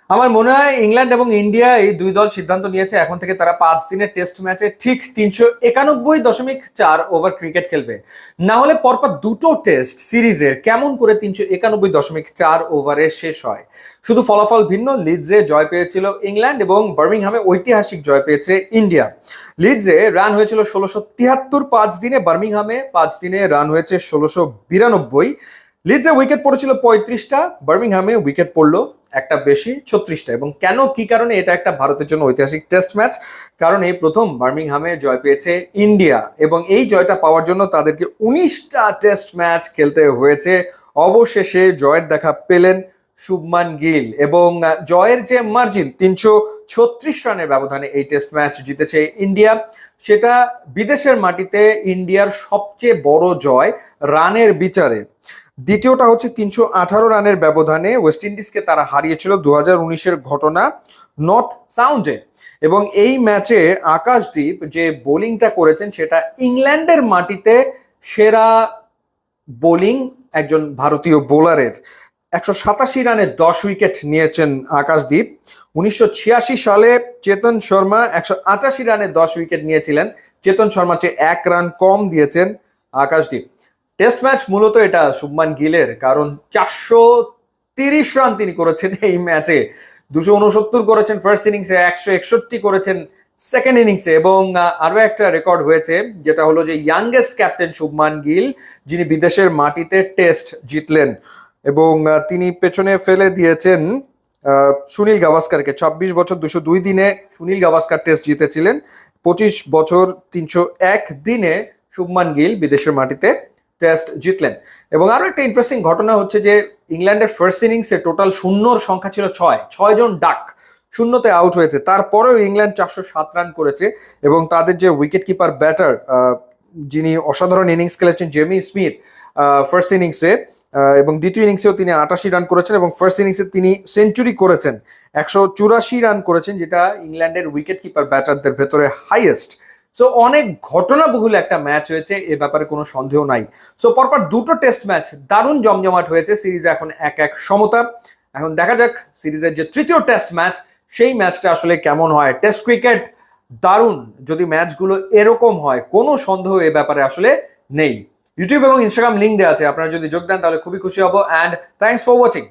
আমার মনে হয় ইংল্যান্ড এবং ইন্ডিয়া এই দুই দল সিদ্ধান্ত নিয়েছে এখন থেকে তারা 5 দিনের টেস্ট ম্যাচে ঠিক 391.4 ওভার ক্রিকেট খেলবে। না হলে পরপর দুটো টেস্ট সিরিজের কেমন করে 391.4 ওভারে শেষ হয়। শুধু ফলাফল ভিন্ন, লিডসে জয় পেয়েছিল ইংল্যান্ড এবং বার্মিংহামে ঐতিহাসিক জয় পেয়েছে ইন্ডিয়া। লিডসে রান হয়েছিল 1673 5 দিনে, বার্মিংহামে 5 দিনে রান হয়েছে 1692। লিডসে উইকেট পড়েছিল 35টা, বার্মিংহামে উইকেট পড়লো একটা বেশি 36টা। এবং কেন, কি কারণে এটা একটা ভারতের জন্য ঐতিহাসিক টেস্ট ম্যাচ? কারণ এই প্রথম বার্মিংহামে জয় পেয়েছে ইন্ডিয়া এবং এই জয়টা পাওয়ার জন্য তাদেরকে 19টা টেস্ট ম্যাচ খেলতে হয়েছে। অবশেষে জয়ের দেখা পেলেন শুভমান গিল এবং জয়ের যে মার্জিন 336 রানের ব্যবধানে এই টেস্ট ম্যাচ জিতেছে ইন্ডিয়া, সেটা বিদেশের মাটিতে ইন্ডিয়ার সবচেয়ে বড় জয় রানের বিচারে। দ্বিতীয়টা হচ্ছে 318 রানের ব্যবধানে ওয়েস্ট ইন্ডিজকে তারা হারিয়েছিল 2019-এর ঘটনা নর্থ সাউন্ডে। এবং এই ম্যাচে আকাশদীপ যে বোলিংটা করেছেন সেটা ইংল্যান্ডের মাটিতে সেরা বোলিং একজন ভারতীয় বোলারের। 187 রানে 10 উইকেট নিয়েছেন আকাশদীপ। 1986 সালে চেতন শর্মা 188 রানে 10 উইকেট নিয়েছিলেন, চেতন শর্মা চেয়ে 1 রান কম দিয়েছেন আকাশদীপ। টেস্ট ম্যাচ মূলত এটা শুভমান গিলের, কারণ 430 রান তিনি করেছেন এই ম্যাচে। 269 করেছেন ফার্স্ট ইনিংসে, 161 করেছেন সেকেন্ড ইনিংসে। এবং আরো একটা রেকর্ড হয়েছে, যেটা হলো যে ইয়াংগেস্ট ক্যাপ্টেন শুভমান গিল যিনি বিদেশের মাটিতে টেস্ট জিতলেন। এবং তিনি পেছনে ফেলে দিয়েছেন সুনীল গাভাস্কারকে। 26 বছর 202 দিনে সুনীল গাভাস্কার টেস্ট জিতেছিলেন, 25 বছর 301 দিনে শুভমান গিল বিদেশের মাটিতে টেস্ট জিতলেন। এবং আরো একটা ইন্টারেস্টিং ঘটনা হচ্ছে যে ইংল্যান্ডের ফার্স্ট ইনিংসে টোটাল শূন্যর সংখ্যা ছিল 6 জন ডাক শূন্যতে আউট হয়েছে, তারপরেও ইংল্যান্ড 407 রান করেছে। এবং তাদের যে উইকেট কিপার ব্যাটার যিনি অসাধারণ ইনিংস খেলেছেন জেমি স্মিথ ফার্স্ট ইনিংসে, এবং দ্বিতীয় ইনিংসেও তিনি 88 রান করেছেন এবং ফার্স্ট ইনিংসে তিনি সেঞ্চুরি করেছেন, 184 রান করেছেন, যেটা ইংল্যান্ডের উইকেট কিপার ব্যাটারদের ভেতরে হাইয়েস্ট। সো অনেক ঘটনাবহুল একটা ম্যাচ হয়েছে, এ ব্যাপারে কোনো সন্দেহ নাই। সো পরপর দুটো টেস্ট ম্যাচ দারুণ জমজমাট হয়েছে, সিরিজে এখন 1-1 সমতা। এখন দেখা যাক সিরিজের যে তৃতীয় টেস্ট ম্যাচ, সেই ম্যাচটা আসলে কেমন হয়। টেস্ট ক্রিকেট দারুণ, যদি ম্যাচগুলো এরকম হয় কোনো সন্দেহ এ ব্যাপারে আসলে নেই। ইউটিউব এবং ইনস্টাগ্রাম লিঙ্ক দেওয়া আছে, আপনারা যদি যোগ দেন তাহলে খুবই খুশি হব। And thanks for watching.